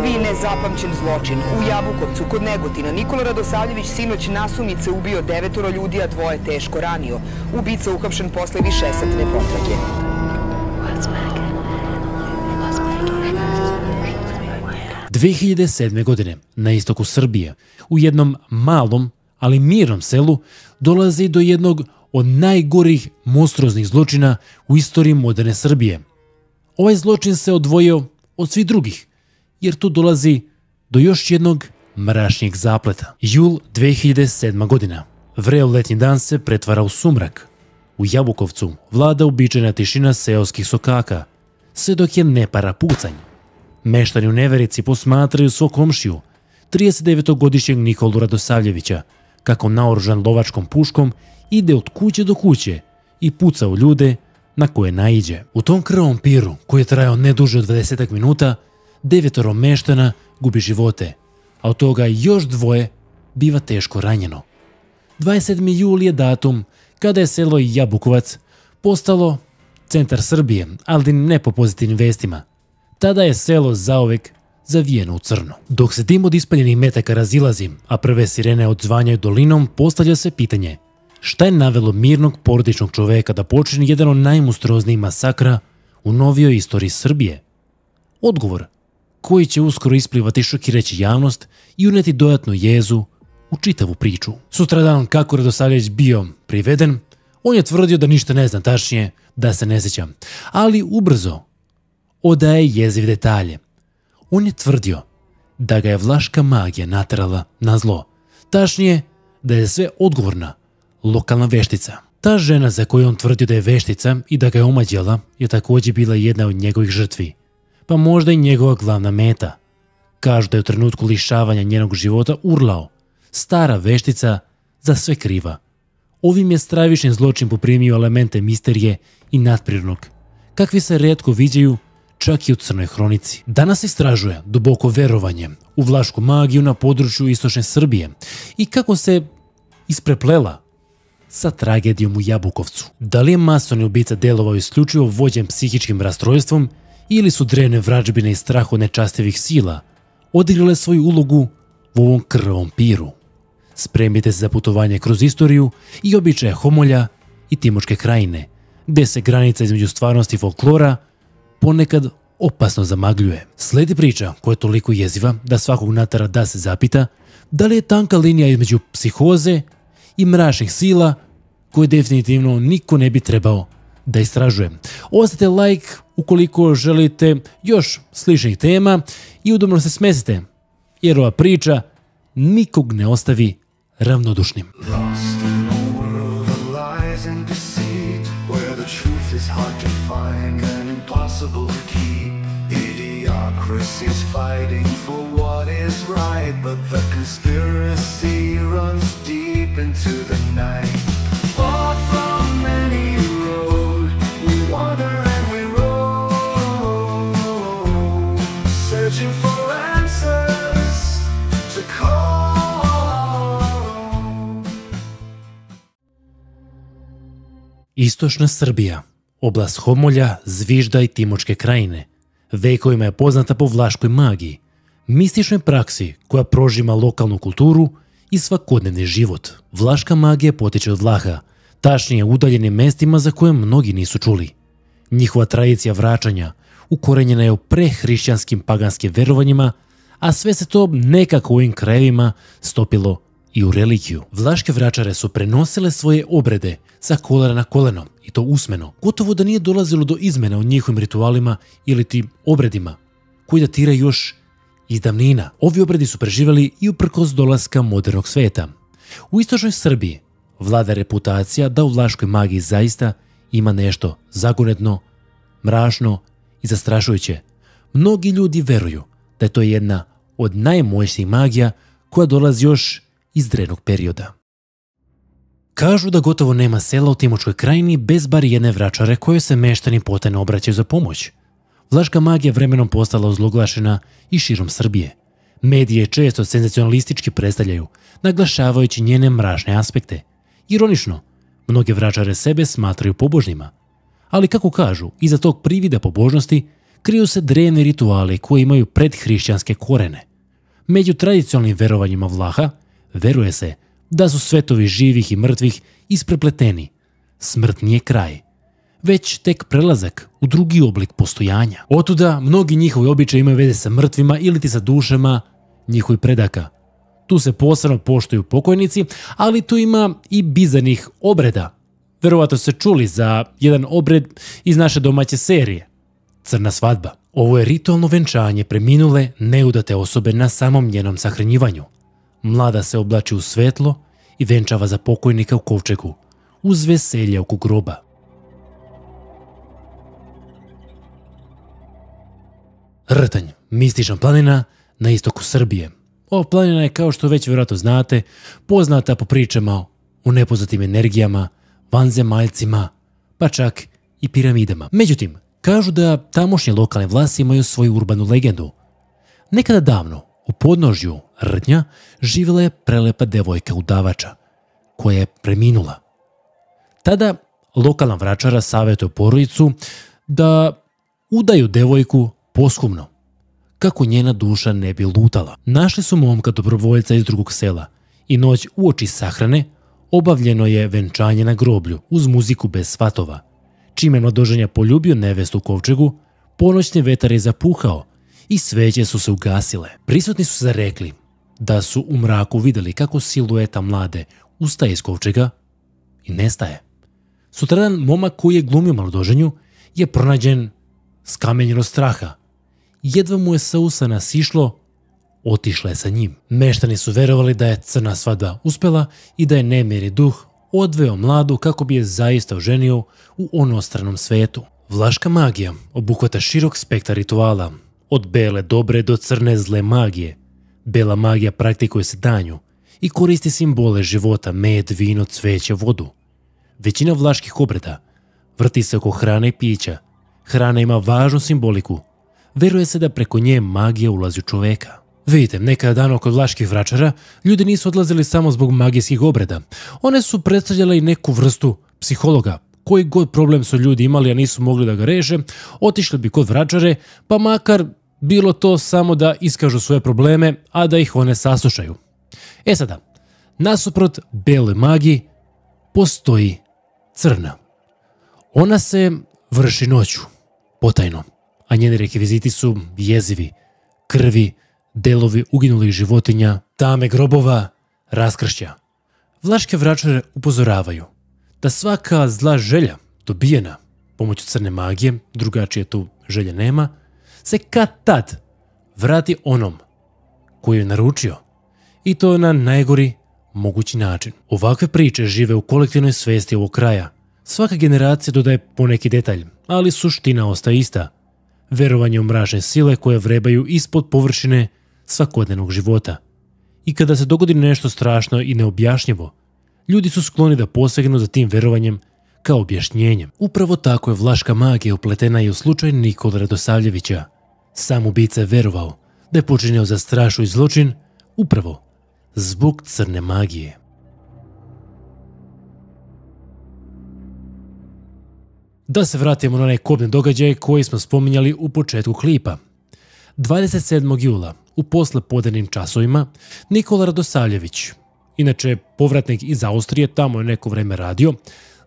Prvi nezapamćen zločin. U Jabukovcu kod Negotina Nikola Radosavljević sinoć nasumice ubio 9 ljudi, a 2 teško ranio. Ubica uhapšen posle višesatne potrage. 2007. godine na istoku Srbije, u jednom malom, ali mirnom selu, dolazi do jednog od najgorih monstruoznih zločina u istoriji moderne Srbije. Ovaj zločin se odvojio od svih drugih, jer tu dolazi do još jednog mračnijeg zapleta. Jul 2007. godina. Vreo letnji dan se pretvara u sumrak. U Jabukovcu vlada uobičajena tišina seoskih sokaka, sve dok je ne para pucanj. Meštani u neverici posmatraju svog komšiju, 39-godišnjeg Nikolu Radosavljevića, kako naoružan lovačkom puškom ide od kuće do kuće i puca u ljude na koje naiđe. U tom krvavom piru, koji je trajao ne duže od 20 minuta, 9 meštana gubi živote, a od toga još 2 biva teško ranjeno. 27. jul je datum kada je selo Jabukovac postalo centar Srbije, ali ne po pozitivnim vestima. Tada je selo zauvek zavijeno u crno. Dok se dim od ispaljenih metaka razilazi, a prve sirene odzvanjaju dolinom, postavlja se pitanje: šta je navelo mirnog porodičnog čoveka da počini jedan od najmonstruoznijih masakra u novijoj istoriji Srbije? Odgovor, koji će uskoro isplivati šokirajući javnost i uneti dodatnu jezu u čitavu priču. Sutradan, kako Radosavljević bio priveden, on je tvrdio da ništa ne zna, tačnije da se ne sjeća, ali ubrzo odaje jezive detalje. On je tvrdio da ga je vlaška magija naterala na zlo, tačnije da je sve odgovorna lokalna veštica. Ta žena za koju on tvrdio da je veštica i da ga je omađala je također bila jedna od njegovih žrtvi, pa možda i njegova glavna meta. Kažu da je u trenutku lišavanja njenog života urlao: stara veštica za sve kriva. Ovim je stravični zločin poprimio elemente misterije i nadprirodnog, kakvi se retko viđaju čak i u crnoj hronici. Danas istražuje duboko verovanje u vlašku magiju na području istočne Srbije i kako se ispreplela sa tragedijom u Jabukovcu. Da li je masovni ubica delovao isključivo vođen psihičkim rastrojstvom ili su drevne vražbine i strah od nečastivih sila odigrale svoju ulogu u ovom krvavom piru? Spremite se za putovanje kroz istoriju i običaje Homolja i Timočke krajine, gde se granica između stvarnosti i folklora ponekad opasno zamagljuje. Sledi priča koja je toliko jeziva da svakog natera da se zapita da li je tanka linija između psihoze i mračnih sila koje definitivno niko ne bi trebao da istražuje. Ostavite like ukoliko želite još sličnih tema i udobno se smestite, jer ova priča nikog ne ostavi ravnodušnim. Idiocracy's fighting for what is right, but the conspiracy runs deep into the night. Far from any road, we wander and we roam, searching for answers to call. Istočna Srbija, oblast Homolja, Zvižda i Timočke krajine, vekovima je poznata po vlaškoj magiji, mističnoj praksi koja prožima lokalnu kulturu i svakodnevni život. Vlaška magija potiče od Vlaha, tačnije udaljenim mestima za koje mnogi nisu čuli. Njihova tradicija vraćanja ukorenjena je u prehrišćanskim paganskim verovanjima, a sve se to nekako u ovim krajevima stopilo i u religiju. Vlaške vračare su prenosile svoje obrede sa kolena na koleno, i to usmeno. Gotovo da nije dolazilo do izmena u njihovim ritualima ili ti obredima, koji datira još iz davnina. Ovi obredi su preživjeli i uprkos dolaska modernog sveta. U istočnoj Srbiji vlada reputacija da u vlaškoj magiji zaista ima nešto zagonetno, mračno i zastrašujuće. Mnogi ljudi veruju da je to jedna od najmoćnijih magija koja dolazi još iz drevnog perioda. Kažu da gotovo nema sela u Timočkoj krajini bez bar jedne vračare koje se meštani potajno obraćaju za pomoć. Vlaška magija vremenom postala ozloglašena i širom Srbije. Medije često senzacionalistički predstavljaju, naglašavajući njene mračne aspekte. Ironično, mnoge vračare sebe smatraju pobožnima. Ali kako kažu, iza tog privida pobožnosti kriju se drevni rituali koji imaju predhrišćanske korene. Među tradicionalnim verovanjima Vlaha veruje se da su svetovi živih i mrtvih isprepleteni. Smrt nije kraj, već tek prelazak u drugi oblik postojanja. Otuda mnogi njihovi običaji imaju veze sa mrtvima ili ti sa dušama njihovih predaka. Tu se posebno poštuju pokojnici, ali tu ima i bizarnih obreda. Verovatno ste čuli za jedan obred iz naše domaće serije – Crna svadba. Ovo je ritualno venčanje preminule neudate osobe na samom njenom sahranjivanju. Mlada se oblači u svetlo i venčava za pokojnika u kovčegu, uz veselje oko groba. Rtanj, mistična planina na istoku Srbije. Ova planina je, kao što već vjerojatno znate, poznata po pričama o nepoznatim energijama, vanzemaljcima, pa čak i piramidama. Međutim, kažu da tamošnje lokalne vlasti imaju svoju urbanu legendu. Nekada davno, u podnožju Rtnja, živjela je prelepa devojka udavača, koja je preminula. Tada lokalna vračara savjetuje porodicu da udaju devojku posthumno, kako njena duša ne bi lutala. Našli su momka dobrovoljca iz drugog sela i noć uoči sahrane obavljeno je venčanje na groblju uz muziku bez svatova. Čime je mladoženja poljubio nevestu u kovčegu, ponoćni vetar je zapuhao i sveće su se ugasile. Prisutni su se rekli da su u mraku vidjeli kako silueta mlade ustaje iz kovčega i nestaje. Sutradan momak koji je glumio mladoženju je pronađen skamenjen od straha. Jedva mu je sa usana sišlo, otišla je sa njim. Meštani su verovali da je crna svadba uspela i da je nemiri duh odveo mladu kako bi je zaista oženio u onostranom svetu. Vlaška magija obuhvata širok spektar rituala, od bele dobre do crne zle magije. Bela magija praktikuje se danju i koristi simbole života, med, vino, cveće, vodu. Većina vlaških obreda vrti se oko hrane i pića. Hrana ima važnu simboliku. Veruje se da preko nje magija ulazi u čoveka. Vidite, nekada dano kod vlaških vračara ljudi nisu odlazili samo zbog magijskih obreda. One su predstavljale i neku vrstu psihologa. Koji god problem su ljudi imali, a nisu mogli da ga reše, otišli bi kod vračare, pa makar bilo to samo da iskažu svoje probleme, a da ih one saslušaju. E sada, nasuprot beloj magiji postoji crna. Ona se vrši noću, potajno, a njeni rekviziti su jezivi, krvi, delovi uginulih životinja, tame grobova, raskršća. Vlaške vračare upozoravaju da svaka zla želja dobijena pomoću crne magije, drugačije tu želje nema, se kad tad vrati onom koji je naručio, i to na najgori mogući način. Ovakve priče žive u kolektivnoj svesti ovog kraja. Svaka generacija dodaje poneki detalj, ali suština ostaje ista. Verovanje u mračne sile koje vrebaju ispod površine svakodnevnog života. I kada se dogodi nešto strašno i neobjašnjivo, ljudi su skloni da posegnu za tim verovanjem kao objašnjenjem. Upravo tako je vlaška magija upletena i u slučaj Nikole Radosavljevića. Sam ubica je verovao da je počinio zastrašujući zločin upravo zbog crne magije. Da se vratimo na onaj kobni događaj koji smo spominjali u početku klipa. 27. jula u poslepodnevnim časovima Nikola Radosavljević, inače povratnik iz Austrije, tamo je neko vreme radio,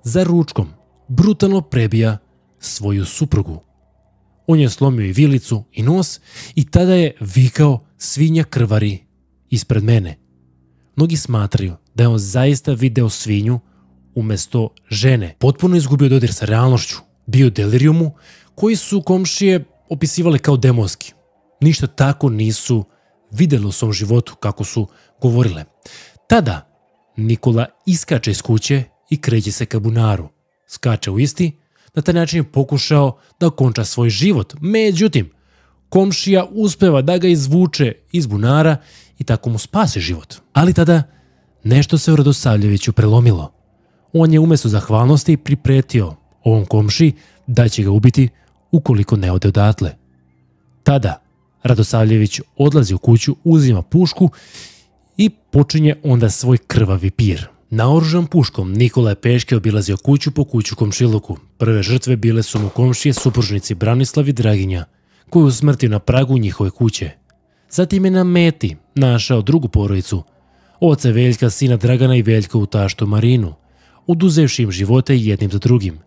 za ručkom brutalno prebija svoju suprugu. On je slomio i vilicu i nos i tada je vikao svinja krvari ispred mene. Mnogi smatraju da je on zaista video svinju umjesto žene. Potpuno izgubio dodir sa realnošću, bio u delirijumu koji su komšije opisivali kao demonski. Ništa tako nisu vidjeli u svom životu kako su govorile. Tada Nikola iskače iz kuće i kreće se ka bunaru. Skače u isti, na taj način je pokušao da okonča svoj život. Međutim, komšija uspeva da ga izvuče iz bunara i tako mu spase život. Ali tada nešto se u Radosavljeviću prelomilo. On je umjesto zahvalnosti pripretio ovom komšiji da će ga ubiti ukoliko ne ode odatle. Tada Radosavljević odlazi u kuću, uzima pušku i počinje onda svoj krvavi pir. Naoružan puškom Nikola je peške obilazio kuću po kuću komšiluku. Prve žrtve bile su mu komšije supružnici Branislav i Draginja, koju je usmrtio na pragu njihove kuće. Zatim je na meti našao drugu porodicu, oca Veljka, sina Dragana i Veljka u taštu Marinu, oduzevši im živote jednim za drugim.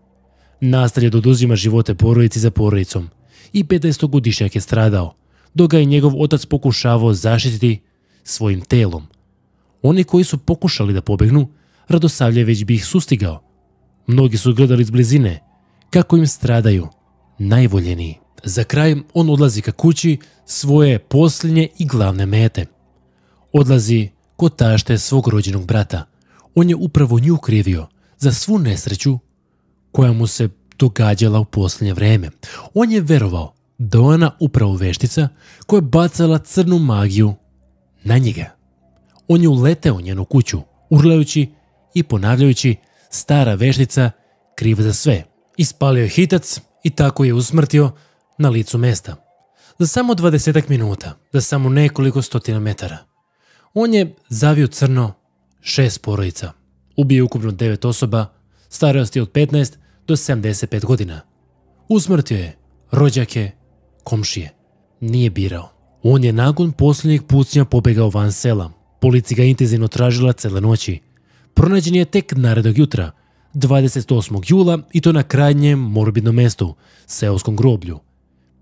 Nastavlja da oduzima živote porodici za porodicom i 15-godišnjak je stradao, dok ga je njegov otac pokušavao zaštititi svojim telom. Oni koji su pokušali da pobegnu, Radosavljević bi ih sustigao. Mnogi su gledali iz blizine kako im stradaju najvoljeniji. Za kraj on odlazi ka kući svoje posljednje i glavne mete. Odlazi kod tašte svog rođenog brata. On je upravo nju krivio za svu nesreću koja mu se događala u posljednje vreme. On je verovao da ona upravo veštica koja je bacala crnu magiju na njega. On je uleteo u njenu kuću, urlajući i ponavljajući stara veštica kriva za sve. Ispalio je hitac i tako je usmrtio na licu mesta. Za samo 20 minuta, za samo nekoliko stotina metara. On je zavio crno 6 porodica. Ubio ukupno 9 osoba, starosti od 15 do 75 godina. Usmrtio je rođake, komšije. Nije birao. On je nakon posljednjeg pucnja pobegao van sela. Policija ga intenzivno tražila cele noći. Pronađen je tek narednog jutra, 28. jula, i to na krajnjem morbidnom mestu, seoskom groblju.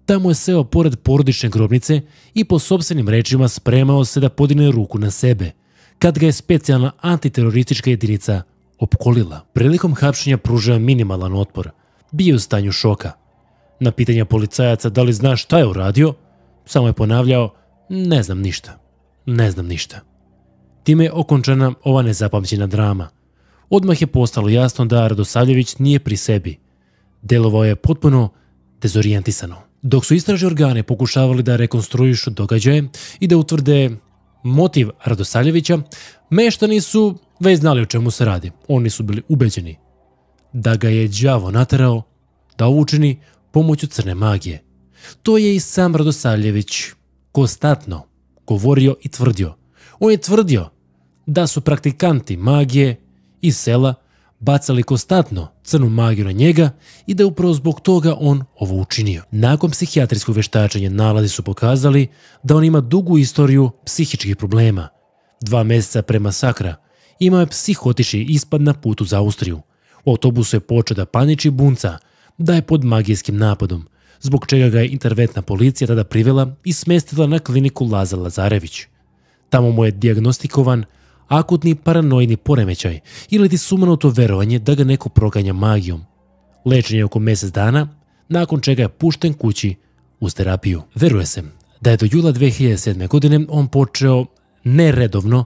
Tamo je seo pored porodične grobnice i po sopstvenim rečima spremao se da podigne ruku na sebe, kad ga je specijalna antiteroristička jedinica opkolila. Prilikom hapšenja pružao minimalan otpor. Bio je u stanju šoka. Na pitanja policajaca da li zna šta je uradio, samo je ponavljao: ne znam ništa, ne znam ništa. Time je okončana ova nezapamćena drama. Odmah je postalo jasno da Radosavljević nije pri sebi. Delovao je potpuno dezorijentisano. Dok su istražni organe pokušavali da rekonstruišu događaje i da utvrde motiv Radosavljevića, meštani su već znali o čemu se radi. Oni su bili ubeđeni da ga je đavo naterao da ovo učini pomoću crne magije. To je i sam Radosavljević konstantno govorio i tvrdio. On je tvrdio da su praktikanti magije iz sela bacali konstantno crnu magiju na njega i da je upravo zbog toga on ovo učinio. Nakon psihijatrijskog veštačenja nalazi su pokazali da on ima dugu istoriju psihičkih problema. 2 meseca pre masakra imao je psihotični ispad na putu za Austriju. U autobusu je počeo da paniči bunca, da je pod magijskim napadom, zbog čega ga je interventna policija tada privela i smestila na kliniku Lazar Lazarević. Tamo mu je dijagnostikovan akutni paranoidni poremećaj ili ti sumanuto verovanje da ga neko proganja magijom. Lečenje je oko mjesec dana, nakon čega je pušten kući uz terapiju. Veruje se da je do jula 2007. godine on počeo neredovno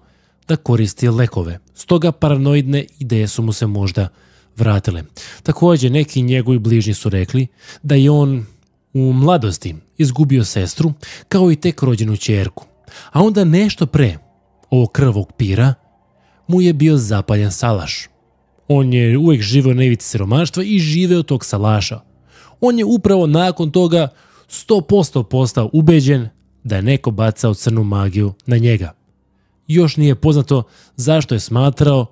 da koristi lekove, stoga paranoidne ideje su mu se možda vratile. Također neki njegovi bližnji su rekli da je on u mladosti izgubio sestru kao i tek rođenu ćerku, a onda nešto pre ovog krvog pira mu je bio zapaljen salaš. On je uvijek živeo na ivici siromaštva i živeo tog salaša. On je upravo nakon toga 100% postao ubeđen da je neko bacao crnu magiju na njega. Još nije poznato zašto je smatrao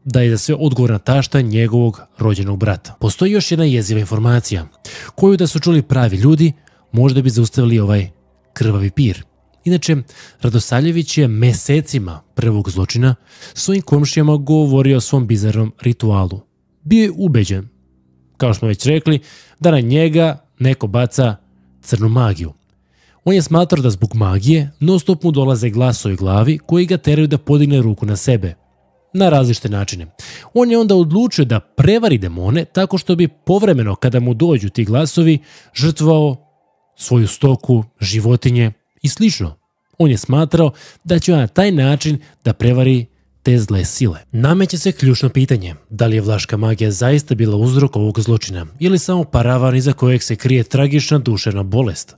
da je za sve odgovorna tašta njegovog rođenog brata. Postoji još jedna jeziva informacija, koju da su čuli pravi ljudi, možda bi zaustavili ovaj krvavi pir. Inače, Radosavljević je mesecima prvog zločina svojim komšijama govorio o svom bizarnom ritualu. Bio je ubeđen, kao što smo već rekli, da na njega neko baca crnu magiju. On je smatrao da zbog magije non stop mu dolaze glasovi u glavi koji ga teraju da podigne ruku na sebe. Na različite načine. On je onda odlučio da prevari demone tako što bi povremeno kada mu dođu ti glasovi žrtvovao svoju stoku, životinje i slično. On je smatrao da će na taj način da prevari te zle sile. Nameće se ključno pitanje, da li je vlaška magija zaista bila uzrok ovog zločina ili samo paravan iza kojeg se krije tragična duševna bolest.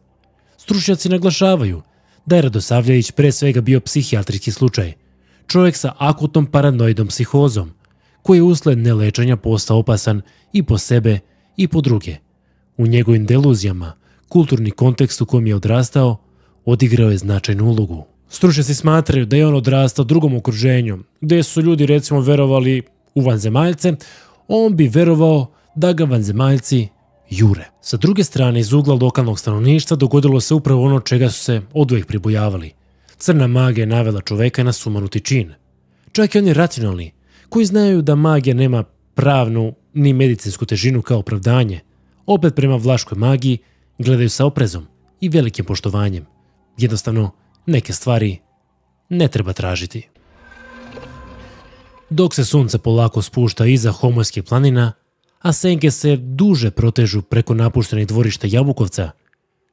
Stručnjaci naglašavaju da je Radosavljević pre svega bio psihijatrijski slučaj, čovjek sa akutnom paranoidnom psihozom, koji je usled nelečenja postao opasan i po sebe i po druge. U njegovim deluzijama, kulturni kontekst u kojem je odrastao odigrao je značajnu ulogu. Stručnjaci smatraju da je on odrastao u drugom okruženju, gdje su ljudi recimo verovali u vanzemaljce, on bi verovao da ga vanzemaljci jure. Sa druge strane, iz ugla lokalnog stanovništva dogodilo se upravo ono čega su se oduvek pribojavali. Crna magija je navela čoveka na sumanuti čin. Čak i oni racionalni, koji znaju da magija nema pravnu ni medicinsku težinu kao opravdanje, opet prema vlaškoj magiji gledaju sa oprezom i velikim poštovanjem. Jednostavno, neke stvari ne treba tražiti. Dok se sunce polako spušta iza Homojskih planina, a senke se duže protežu preko napuštenih dvorišta Jabukovca,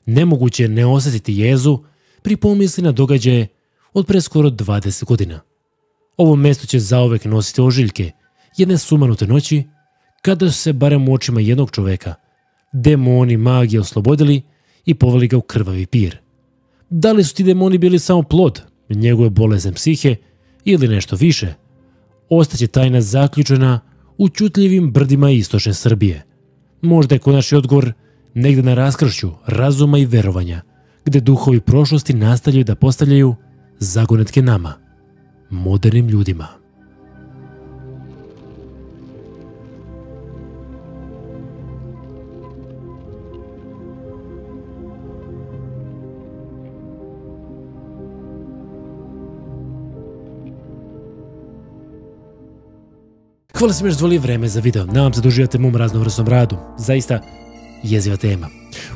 nemoguće je ne osjetiti jezu pri pomisli na događaje od pre skoro 20 godina. Ovo mesto će zauvek nositi ožiljke jedne sumanute noći, kada su se, barem u očima jednog čoveka, demoni magije oslobodili i poveli ga u krvavi pir. Da li su ti demoni bili samo plod njegove bolesne psihe ili nešto više, ostaće tajna zaključena u čutljivim brdima istočne Srbije. Možda je konačni odgovor negde na raskršću razuma i verovanja, gde duhovi prošlosti nastavljaju da postavljaju zagonetke nama, modernim ljudima. Hvala sam još zvoli vreme za video. Nadam se da uživate mom raznovrsnom radu. Zaista jeziva tema.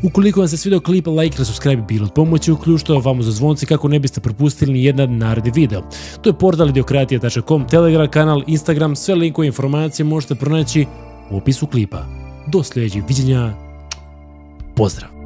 Ukoliko vam se svidio klip, like ili subscribe bilo od pomoći, uključite ovamo za zvonci kako ne biste propustili ni jedan naredni video. To je portal idiokratija.com, Telegram kanal, Instagram, sve linkove i informacije možete pronaći u opisu klipa. Do sljedećeg viđenja. Pozdrav!